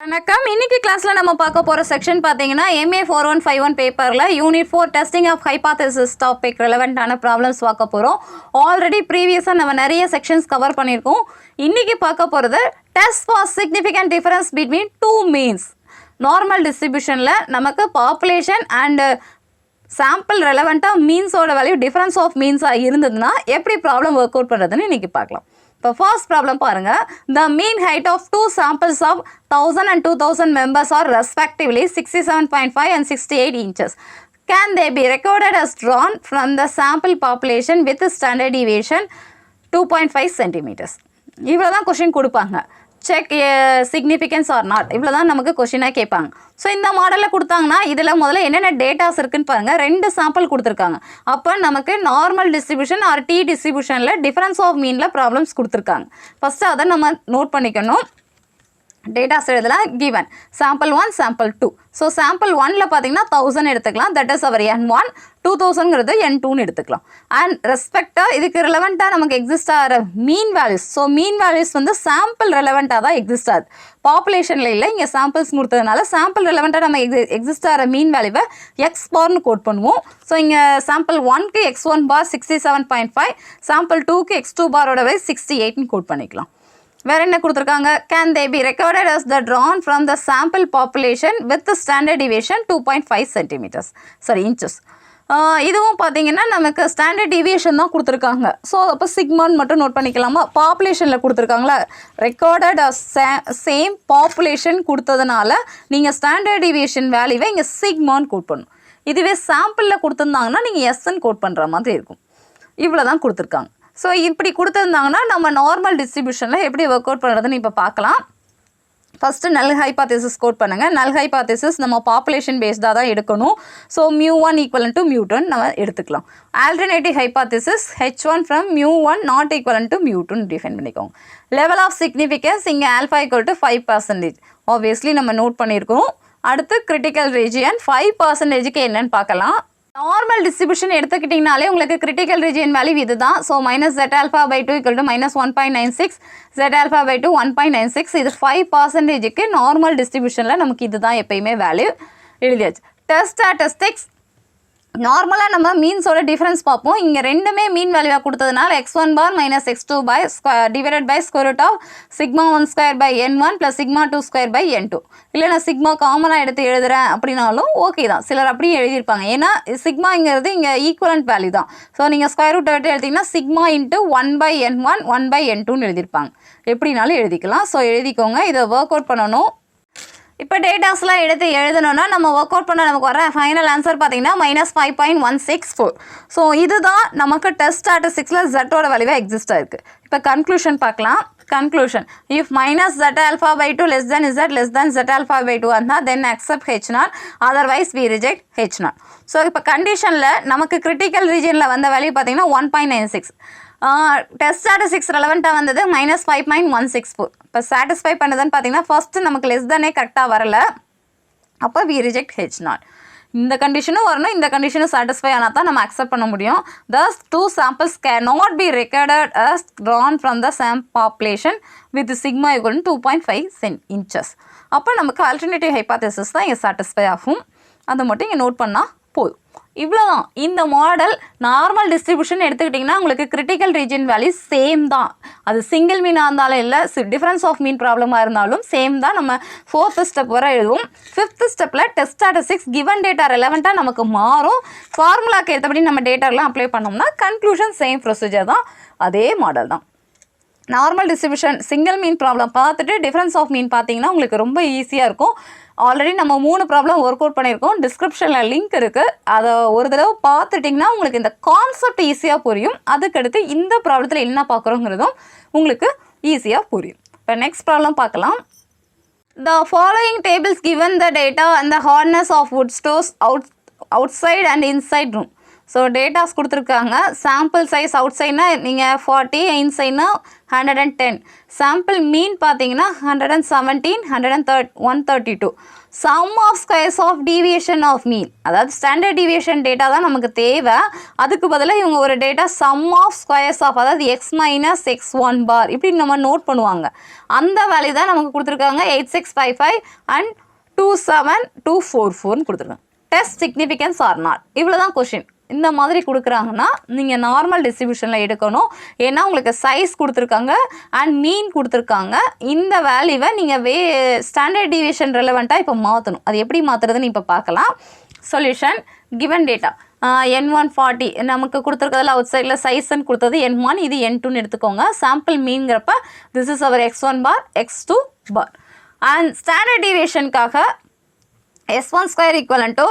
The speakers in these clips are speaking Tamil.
வணக்கம். இன்னைக்கு கிளாஸ்ல நம்ம பார்க்க போற செக்ஷன் பாத்தீங்கன்னா MA4151 பேப்பர்ல unit 4 testing of hypothesis topic ரெலவென்ட்டான ப்ராப்ளம்ஸ் பார்க்க போறோம். ஆல்ரெடி ப்ரீவியஸா நம்ம நிறைய செக்ஷன்ஸ் கவர் பண்ணியிருக்கோம். இன்னைக்கு பார்க்க போறது test for significant difference between two means. Normal டிஸ்ட்ரிபியூஷன்ல நமக்கு பாப்புலேஷன் அண்ட் சாம்பிள் ரெலவெண்ட்டாக மீன்ஸோட வேல்யூ டிஃபரன்ஸ் ஆஃப் மீன்ஸாக இருந்ததுன்னா எப்படி ப்ராப்ளம் ஒர்க் அவுட் பண்ணுறதுன்னு இன்றைக்கி பார்க்கலாம். இப்போ ஃபர்ஸ்ட் ப்ராப்ளம் பாருங்கள். The mean height of two samples of 1000 and 2000 members are respectively 67.5 and 68 inches. Can they be recorded as drawn from the sample population with standard deviation 2.5 centimeters? இவ்வளோ தான் கொஷின் கொடுப்பாங்க. செக் சிக்னிஃபிகன்ஸ் ஆர் நாட், இவ்வளோ தான் நமக்கு கொஷினாக கேட்பாங்க. ஸோ இந்த மாடலில் கொடுத்தாங்கன்னா இதில் முதல்ல என்னென்ன டேட்டாஸ் இருக்குன்னு பாருங்கள். 2 சாம்பிள் கொடுத்துருக்காங்க. அப்போ நமக்கு நார்மல் டிஸ்ட்ரிபியூஷன் ஆர் டி டிஸ்ட்ரிபியூஷனில் டிஃபரன்ஸ் ஆஃப் மீனில் ப்ராப்ளம்ஸ் கொடுத்துருக்காங்க. ஃபஸ்ட்டு அதை நம்ம நோட் பண்ணிக்கணும். டேட்டாஸ் எழுதலாம். Given sample 1 sample 2. So sample 1ல் பார்த்தீங்கன்னா 1000 எடுத்துக்கலாம். That is our N1. 2000ங்கிறது N2ன்னு எடுத்துக்கலாம். அண்ட் ரெஸ்பெக்டாக இதுக்கு ரிலவெண்ட்டாக நமக்கு எக்ஸிஸ்ட் ஆகிற மீன் வேல்யூஸ். ஸோ மீன் வேல்யூஸ் வந்து சாம்பிள் ரெலவெண்ட்டாக தான் எக்ஸிஸ்ட் ஆகுது, பாப்புலேஷனில் இல்லை. இங்கே சாம்பிள்ஸ் கொடுத்ததுனால சாம்பிள் ரெலவெண்ட்டாக நம்ம எக்ஸிஸ்ட் ஆகிற மீன் வேல்யூவை எக்ஸ் பார்னு கோட் பண்ணுவோம். ஸோ இங்கே சாம்பிள் 1க்கு X1 பார் 67.5, சாம்பிள் 2க்கு X2 பாரோட வைஸ் 68ன்னு கோட் பண்ணிக்கலாம். வேறு என்ன கொடுத்துருக்காங்க? Can they be recorded as the drawn from the sample population with standard deviation 2.5 centimetres inches. இதுவும் பார்த்தீங்கன்னா நமக்கு ஸ்டாண்டர்ட் டிவியேஷன் தான் கொடுத்துருக்காங்க. ஸோ அப்போ சிக்மான்னு மட்டும் நோட் பண்ணிக்கலாமா? பாப்புலேஷனில் கொடுத்துருக்காங்களா? ரெக்கார்டட் சேம் பாப்புலேஷன் கொடுத்ததுனால நீங்கள் ஸ்டாண்டர்ட் டிவியேஷன் வேல்யூவை இங்கே சிக்மான்னு கோட் பண்ணணும். இதுவே சாம்பிளில் கொடுத்துருந்தாங்கன்னா நீங்கள் எஸ்ன்னு கோட் பண்ணுற மாதிரி இருக்கும். இவ்வளோ தான் கொடுத்துருக்காங்க. ஸோ இப்படி கொடுத்துருந்தாங்கன்னா நம்ம நார்மல் டிஸ்ட்ரிபியூஷனில் எப்படி ஒர்க் அவுட் பண்ணுறதுன்னு இப்போ பார்க்கலாம். ஃபஸ்ட்டு நல் ஹைபாத்தீசிஸ் கோட் பண்ணுங்கள். நல் ஹைபாத்தீசிஸ் நம்ம பாப்புலேஷன் பேஸ்டாக தான் எடுக்கணும். ஸோ μ1 ஈக்குவலன் டு μ2 நம்ம எடுத்துக்கலாம். Alternative hypothesis H1 from μ1 not equal to μ2 define பண்ணிக்கோங்க. லெவல் ஆஃப் சிக்னிஃபிகன்ஸ் இங்கே ஆல்ஃபா ஈக்குவல் டு 5%. ஆப்வியஸ்லி நம்ம நோட் பண்ணியிருக்கோம். அடுத்து கிரிட்டிக்கல் ரீஜியன் 5%க்கு என்னன்னு பார்க்கலாம். நார்மல் டிஸ்ட்ரிபியூஷன் எடுத்துக்கிட்டிங்கனாலே உங்களுக்கு கிரிட்டிக்கல் ரீஜியன் வேல்யூ இது தான். So minus Z∝/2 equal to -1.96, Z∝/2 1.96. இது 5%க்கு நார்மல் டிஸ்ட்ரிபியூஷனில் நமக்கு இது தான் எப்பயுமே வேல்யூ எழுதியாச்சு. டெஸ்ட் ஸ்டாட்டிஸ்டிக்ஸ் நார்மலாக நம்ம மீன்ஸோட டிஃப்ரென்ஸ் பார்ப்போம். இங்கே ரெண்டுமே மீன் வேல்யூவாக கொடுத்ததுனால X1 bar minus X2 by divided by square root of σ1² by N1 plus σ2² by N2. இல்லை நான் சிக்மா காமனாக எடுத்து எழுதுகிறேன் அப்படின்னாலும் ஓகே தான். சிலர் அப்படியே எழுதியிருப்பாங்க. ஏன்னா சிக்மாங்கிறது இங்கே ஈக்குவலண்ட் வேல்யூ தான். ஸோ நீங்கள் ஸ்கொயர் ரூட் எடுத்து எழுதிங்கன்னா சிக்மா இன்ட்டு 1/N1 1/N2ன்னு எழுதியிருப்பாங்க. எப்படினாலும் எழுதிக்கலாம். ஸோ எழுதிக்கோங்க. இதை ஒர்க் அவுட் பண்ணணும். இப்போ டேட்டாஸ்லாம் எடுத்து எழுதணும்னா நம்ம ஒர்க் அவுட் பண்ண நமக்கு வர ஃபைனல் ஆன்சர் பார்த்தீங்கன்னா -5.164. ஸோ இதுதான் நமக்கு டெஸ்ட் ஸ்டாட்டிஸ்டிக்ஸில் ஜெட்டோட வேல்யூவாக எக்ஸிஸ்ட் ஆயிருக்கு. இப்போ கன்க்ளூஷன் பார்க்கலாம். Conclusion if minus Z∝/2 less than Z less than Z∝/2 இருந்தால் then accept H0, otherwise we reject H0. So இப்போ கண்டிஷனில் நமக்கு கிரிட்டிக்கல் ரீஜனில் வந்த வேல்யூ பார்த்தீங்கன்னா 1.96. டெஸ்ட் ஸ்டாட்டிஸ்டிக்ஸ் ரெலவெண்ட்டாக வந்தது -5.164. இப்போ சாட்டிஸ்ஃபை பண்ணுதுன்னு பார்த்தீங்கன்னா ஃபஸ்ட்டு நமக்கு லெஸ் தானே கரெக்டாக வரல. அப்போ வி ரிஜெக்ட் H0. இந்த கண்டிஷனும் வரணும், இந்த கண்டிஷனும் சாட்டிஸ்ஃபை ஆனால் தான் நம்ம அக்செப்ட் பண்ண முடியும். Thus, two samples cannot be recorded as drawn from the same population with sigma equal to 2.5 inches. அப்போ நமக்கு ஆல்டர்னேட்டிவ் ஹைபாத்தீசிஸ் தான் இங்கே சாட்டிஸ்ஃபை ஆகும். அதை மட்டும் இங்கே நோட் பண்ணால் போதும். இவ்வளோதான். இந்த மாடல் நார்மல் டிஸ்ட்ரிபியூஷன் எடுத்துக்கிட்டிங்கன்னா உங்களுக்கு கிரிட்டிக்கல் ரீஜன் வேல்யூ சேம் தான். அது சிங்கிள் மீனாக இருந்தாலும் இல்லை, டிஃப்ரென்ஸ் ஆஃப் மீன் ப்ராப்ளமாக இருந்தாலும் சேம் தான். நம்ம 4th ஸ்டெப் வரை எழுதுவோம். 5th ஸ்டெப்பில் டெஸ்ட் ஸ்டாட்டிஸ்டிக்ஸ் கிவன் டேட்டா ரெலவெண்ட்டாக நமக்கு மாறும். ஃபார்முலாக்கு ஏற்றபடி நம்ம டேட்டாலாம் அப்ளை பண்ணோம்னா கன்க்ளூஷன் சேம் ப்ரொசீஜர் தான், அதே மாடல் தான். நார்மல் டிஸ்ட்ரிபியூஷன் சிங்கிள் மீன் ப்ராப்ளம் பார்த்துட்டு டிஃப்ரென்ஸ் ஆஃப் மீன் பார்த்தீங்கன்னா உங்களுக்கு ரொம்ப ஈஸியாக இருக்கும். ஆல்ரெடி நம்ம 3 ப்ராப்ளம் ஒர்க் அவுட் பண்ணியிருக்கோம். டிஸ்கிரிப்ஷனில் லிங்க் இருக்குது. அதை ஒரு தடவை பார்த்துட்டிங்கன்னா உங்களுக்கு இந்த கான்செப்ட் ஈஸியாக புரியும். அதுக்கடுத்து இந்த ப்ராப்ளத்தில் என்ன பார்க்குறோங்கிறதும் உங்களுக்கு ஈஸியாக புரியும். இப்போ நெக்ஸ்ட் ப்ராப்ளம் பார்க்கலாம். The following tables given the data and the hardness of wood stores outside and inside room. So datas கொடுத்துருக்காங்க. சாம்பிள் சைஸ் அவுட் சைட்னா நீங்கள் 40, இன்சைட்னா 110. சாம்பிள் மீன் பார்த்தீங்கன்னா 117, 132. Sum of squares of deviation of mean, அதாவது ஸ்டாண்டர்ட் டீவியேஷன் டேட்டா தான் நமக்கு தேவை. அதுக்கு பதிலாக இவங்க ஒரு data sum of squares of, அதாவது எக்ஸ் மைனஸ் x1 பார் இப்படி நம்ம நோட் பண்ணுவாங்க. அந்த வேல்யூ தான் நமக்கு கொடுத்துருக்காங்க. 8655 அண்ட் 27244 கொடுத்துருக்காங்க. டெஸ்ட் சிக்னிஃபிகன்ஸ் ஆர் நாட், இவ்வளோ தான் கொஷின். இந்த மாதிரி கொடுக்குறாங்கன்னா நீங்கள் நார்மல் டிஸ்ட்ரிபியூஷனில் எடுக்கணும். ஏன்னா உங்களுக்கு சைஸ் கொடுத்துருக்காங்க அண்ட் மீன் கொடுத்துருக்காங்க. இந்த வேல்யூவை நீங்கள் ஸ்டாண்டர்ட் டீவியேஷன் ரெலவெண்ட்டாக இப்போ மாற்றணும். அது எப்படி மாற்றுறதுன்னு இப்போ பார்க்கலாம். சொல்யூஷன் கிவன் டேட்டா N140 நமக்கு கொடுத்துருக்கிறதுல அவுட் சைடில் சைஸ்ன்னு கொடுத்தது N1, இது N2ன்னு எடுத்துக்கோங்க. சாம்பிள் மீன்கிறப்ப this is our x1 bar x2 bar. And standard டீவியேஷனுக்காக S1 ஸ்கொயர் ஈக்குவலன் டு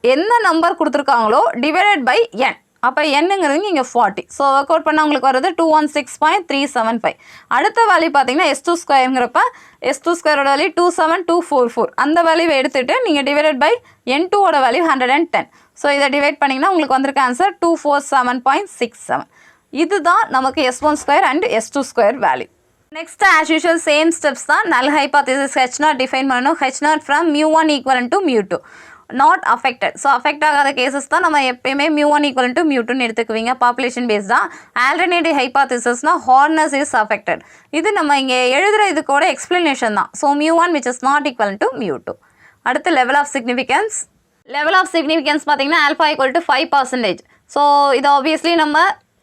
என்ன நம்பர் கொடுத்துருக்காங்களோ டிவைடட் பை n. அப்போ என்னங்கிறது இங்கே 40. ஸோ ஒர்க் அவுட் பண்ணால் உங்களுக்கு வருது 216.375. அடுத்த வேல்யூ பார்த்தீங்கன்னா S2 ஸ்கொயருங்கிறப்ப S2 ஸ்கொயரோட வேல்யூ 27244. அந்த வேல்யூவை எடுத்துகிட்டு நீங்கள் டிவைடட் பை N2ஓட வேல்யூ 110. ஸோ இதை டிவைட் பண்ணிங்கன்னா உங்களுக்கு வந்திருக்க ஆன்சர் 247.67. இதுதான் நமக்கு S1 square and S2 square value. Next as usual same steps தான். நல் ஹைபாத்தசிஸ் H0 டிஃபைன் பண்ணணும். H0 from μ1 equal to μ2 not affected. So affect ஆகாத கேசஸ் தான் நம்ம எப்பயுமே μ1 ஈக்குவலன் டு μ2ன்னு எடுத்துக்குவீங்க. பாப்புலேஷன் பேஸ் தான். ஆல்டர்னேட்டிவ் ஹைபாத்தசிஸ்னால் ஹார்னஸ் இஸ் அஃபெக்டட். இது நம்ம இங்கே எழுதுகிற இதுக்கூட எக்ஸ்பிளனேஷன் தான். So μ1 which is not equal to μ2. அடுத்து level of significance. Level of significance பார்த்தீங்கன்னா ஆல்ஃபா ஈக்குவல் டு 5%. ஸோ இது ஆப்வியஸ்லி நம்ம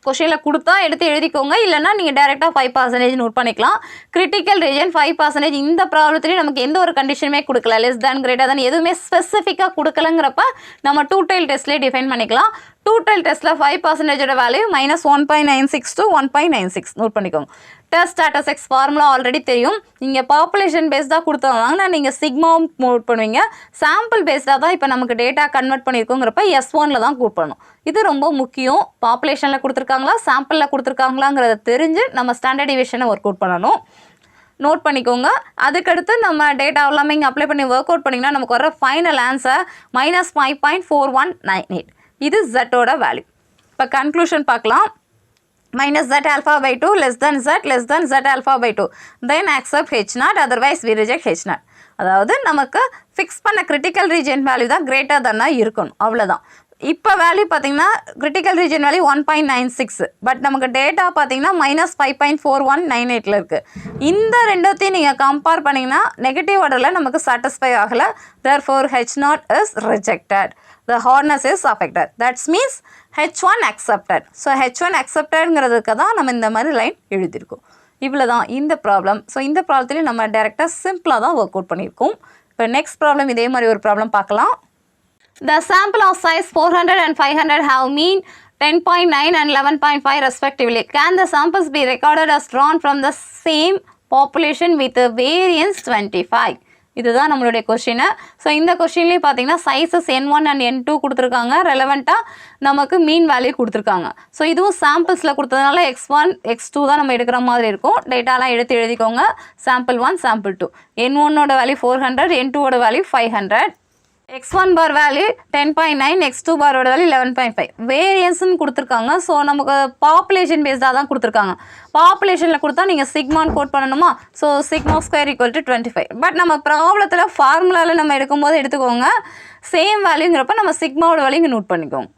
கொஷனில் கொடுத்தா எடுத்து எழுதிக்கோங்க, இல்லைனா நீங்கள் டேரெக்டாக 5% நோட் பண்ணிக்கலாம். Critical region 5%. இந்த ப்ராப்ளத்துலேயும் நமக்கு எந்த ஒரு கண்டிஷனுமே கொடுக்கல. லெஸ் தேன் கிரேட்டர் தேன் எதுவுமே ஸ்பெசிஃபிக்காக கொடுக்கலங்கிறப்ப நம்ம டூ டைல் டெஸ்ட்லேயே டிஃபைன் பண்ணிக்கலாம். டூ டைல் டெஸ்ட்டில் 5%ஓட வேல்யூ -1.96 to 1.96 நோட் பண்ணிக்கோங்க. Test status X formula already தெரியும். நீங்கள் பாப்புலேஷன் பேஸ்டாக கொடுத்தாங்கன்னா நீங்கள் சிக்மா நோட் பண்ணுவீங்க. சாம்பிள் பேஸ்டாக தான் இப்போ நமக்கு டேட்டா கன்வெர்ட் பண்ணியிருக்கோங்கிறப்ப S1ல் தான் கூப்பிடணும். இது ரொம்ப முக்கியம். பாப்புலேஷனில் கொடுத்துருக்காங்களா சாம்பிளில் கொடுத்துருக்காங்களாங்கிறத தெரிஞ்சு நம்ம ஸ்டாண்டர்ட் டிவியேஷனை ஒர்க் அவுட் பண்ணணும். நோட் பண்ணிக்கோங்க. அதுக்கடுத்து நம்ம டேட்டா எல்லாமே இங்கே அப்ளை பண்ணி ஒர்க் அவுட் பண்ணிங்கன்னா நமக்கு வர ஃபைனல் ஆன்சர் -5.4198. இது Z-ஓட வேல்யூ. இப்போ கன்க்ளூஷன் பார்க்கலாம். -z alpha by 2 less than z alpha by 2. Then accept H0, otherwise we reject H0. அதாவது நமக்கு ஃபிக்ஸ் பண்ண கிரிட்டிக்கல் ரீஜன் வேல்யூ தான் கிரேட்டர் தானாக இருக்கணும், அவ்வளோதான். இப்போ வேல்யூ பார்த்தீங்கன்னா கிரிட்டிக்கல் ரீஜன் வேல்யூ 1.96, பட் நமக்கு டேட்டா பார்த்தீங்கன்னா -5.4198 இருக்குது. இந்த ரெண்டத்தையும் நீங்கள் கம்பேர் பண்ணிங்கன்னா நெகட்டிவ் ஆர்டரில் நமக்கு சாட்டிஸ்ஃபை ஆகலை. therefore H0 is rejected. The hardness is affected. That means H1 accepted. So H1 acceptedங்கிறதுக்கு தான் நம்ம இந்த மாதிரி லைன் எழுதியிருக்கோம். இவ்வளோ தான் இந்த ப்ராப்ளம். ஸோ இந்த ப்ராப்ளத்துலேயும் நம்ம டேரெக்டாக சிம்பிளாக தான் ஒர்க் அவுட் பண்ணியிருக்கோம். இப்போ நெக்ஸ்ட் ப்ராப்ளம் இதே மாதிரி ஒரு ப்ராப்ளம் பார்க்கலாம். The sample of size 400 and 500 have mean 10.9 and 11.5 respectively. Can the samples be recorded as drawn from the same population with a variance 25? இதுதான் நம்மளுடைய கொஷின். ஸோ இந்த கொஷின்லேயே பார்த்தீங்கன்னா சைஸஸ் N1 அண்ட் N2 கொடுத்துருக்காங்க. ரெலவெண்ட்டாக நமக்கு மீன் வேல்யூ கொடுத்துருக்காங்க. ஸோ இதுவும் சாம்பிள்ஸில் கொடுத்ததுனால X1 X2 தான் நம்ம எடுக்கிற மாதிரி இருக்கும். டேட்டாலாம் எடுத்து எழுதிக்கோங்க. Sample 1 sample 2. N1ஓட வேல்யூ 400, N2ஓட value 500. X1 bar value 10.9, X2 பாரோட வேல்யூ 11.5. வேரியன்ஸ்னு கொடுத்துருக்காங்க. ஸோ நமக்கு பாப்புலேஷன் பேஸ்டாக தான் கொடுத்துருக்காங்க. பாப்புலேஷனில் கொடுத்தா நீங்கள் சிக்மான்னு கோட் பண்ணணுமா? So sigma square equal to 25. But நம்ம ப்ராப்ளத்தில் ஃபார்முலாவில் நம்ம எடுக்கும்போது எடுத்துக்கோங்க. சேம் வேல்யூங்கிறப்ப நம்ம சிக்மாவோட வேல்யூ இங்கே நோட் பண்ணிக்கோங்க.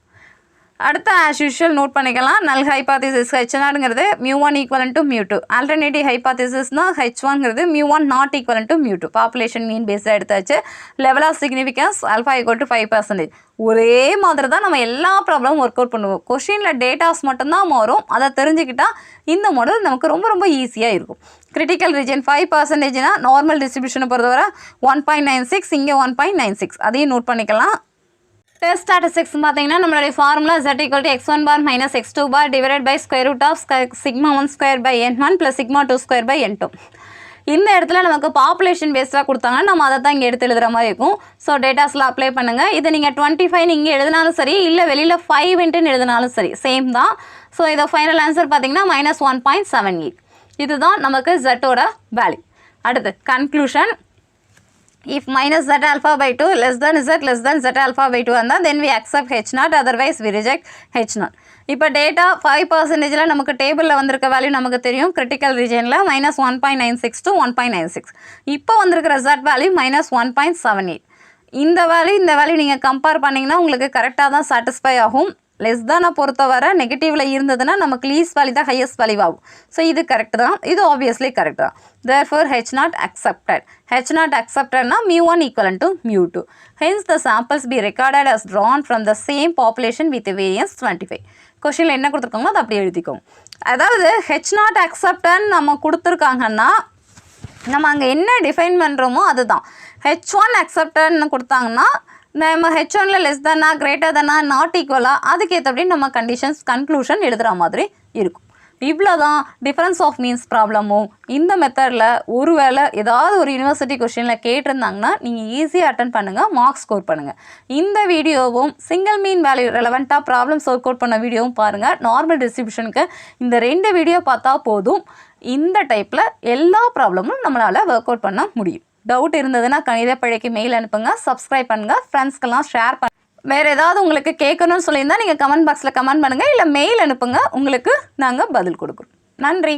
அடுத்த ஆஸ் யூஷுவல் நோட் பண்ணிக்கலாம். நல் ஹைபாத்தசிஸ் H0ங்கிறது μ1 ஈக்குவலன் டு μ2. ஆல்டர்னேட்டிவ் ஹைபாத்தசிஸ்னால் H1ங்கிறது μ1 not equal to μ2. Population mean பேஸாக எடுத்தாச்சு. Level of significance alpha equal to 5%. ஒரே மாதிரி தான் நம்ம எல்லா ப்ராப்ளமும் ஒர்க் அவுட் பண்ணுவோம். கொஷினில் டேட்டாஸ் மட்டும்தான் மாறும். அதை தெரிஞ்சுக்கிட்டால் இந்த மாடல் நமக்கு ரொம்ப ரொம்ப ஈஸியாக இருக்கும். கிரிட்டிக்கல் ரீஜன் 5%னா நார்மல் டிஸ்ட்ரிபியூஷனை பொறுத்தவரை 1.96, இங்கே 1.96. அதையும் நோட் பண்ணிக்கலாம். டெஸ்ட் ஸ்டாட்டிஸ்டிக்ஸ் பார்த்தீங்கன்னா நம்மளுடைய formula Z equal to x1 bar minus x2 bar divided by square root of sigma 1 square by n1 plus sigma 2 square by n2. இந்த இடத்துல நமக்கு பாப்புலேஷன் பேஸ்டாக கொடுத்தாங்கன்னா நம்ம அதை தான் இங்கே எடுத்து எழுதுகிற மாதிரி இருக்கும். ஸோ டேட்டாஸில் அப்ளை பண்ணுங்கள். இது நீங்கள் 25 இங்கே எழுதினாலும் சரி, இல்லை வெளியில் 5 எழுதினாலும் சரி, சேம் தான். ஸோ இதை ஃபைனல் ஆன்சர் பார்த்தீங்கன்னா -1.78. இதுதான் நமக்கு Z-ஓட வேல்யூ. அடுத்து conclusion. If minus z alpha by 2 less than z alpha by 2 வந்தால் then we accept h0, otherwise we reject h0. இப்போ டேட்டா 5%ல நமக்கு டேபிளில் வந்திருக்க வேல்யூ நமக்கு தெரியும், கிரிட்டிக்கல் ரீஜனில் -1.96 to 1.96. இப்போ வந்திருக்கிற z வேல்யூ -1.78. இந்த வேல்யூ நீங்கள் கம்பேர் பண்ணிங்கன்னா உங்களுக்கு கரெக்டாக தான் சாட்டிஸ்ஃபை ஆகும். லெஸ் தானை பொறுத்தவரை நெகட்டிவில் இருந்ததுன்னா நமக்கு லீஸ்ட் வேல்யூ தான் ஹையஸ்ட் வேல்யூ ஆகும். ஸோ இது கரெக்ட் தான், இது ஆப்வியஸ்லி கரெக்ட் தான். therefore h0 accepted. h0 acceptedனா mu1 equivalent to mu2. hence the samples be recorded as drawn from the same population with variance 25. கொஷினில் என்ன கொடுத்துருக்காங்களோ அதை அப்படியே எழுதிக்கோங்க. அதாவது h0 accepted நம்ம கொடுத்துருக்காங்கன்னா நம்ம அங்கே என்ன டிஃபைன் பண்ணுறோமோ அதுதான். h1 acceptedன்னு கொடுத்தாங்கன்னா நம்ம h1ல லெஸ் தானா கிரேட்டர் தானா நாட் ஈக்குவலாக அதுக்கேற்றபடி நம்ம கன்க்ளூஷன் எழுதுகிற மாதிரி இருக்கும். இவ்வளோ தான் டிஃபரன்ஸ் ஆஃப் மீன்ஸ் ப்ராப்ளமும். இந்த மெத்தடில் ஒருவேளை ஏதாவது ஒரு யூனிவர்சிட்டி கொஸ்டினில் கேட்டிருந்தாங்கன்னா நீங்கள் ஈஸியாக அட்டன் பண்ணுங்கள், மார்க்ஸ் ஸ்கோர் பண்ணுங்கள். இந்த வீடியோவும் சிங்கிள் மீன் வேல்யூ ரெலவெண்ட்டாக ப்ராப்ளம் ஒர்க் அவுட் பண்ண வீடியோவும் பாருங்கள். நார்மல் டிஸ்ட்ரிபியூஷனுக்கு இந்த 2 வீடியோ பார்த்தா போதும். இந்த டைப்பில் எல்லா ப்ராப்ளமும் நம்மளால் ஒர்க் அவுட் பண்ண முடியும். டவுட் இருந்ததுன்னா கணிதப்பழைக்கு மெயில் அனுப்புங்க, சப்ஸ்கிரைப் பண்ணுங்கள், ஃப்ரெண்ட்ஸ்க்கெல்லாம் ஷேர் பண்ணுங்கள். வேறு ஏதாவது உங்களுக்கு கேட்கணும்னு சொல்லியிருந்தால் நீங்கள் கமெண்ட் பாக்ஸில் கமெண்ட் பண்ணுங்கள், இல்லை மெயில் அனுப்புங்க, உங்களுக்கு நாங்கள் பதில் கொடுக்குறோம். நன்றி.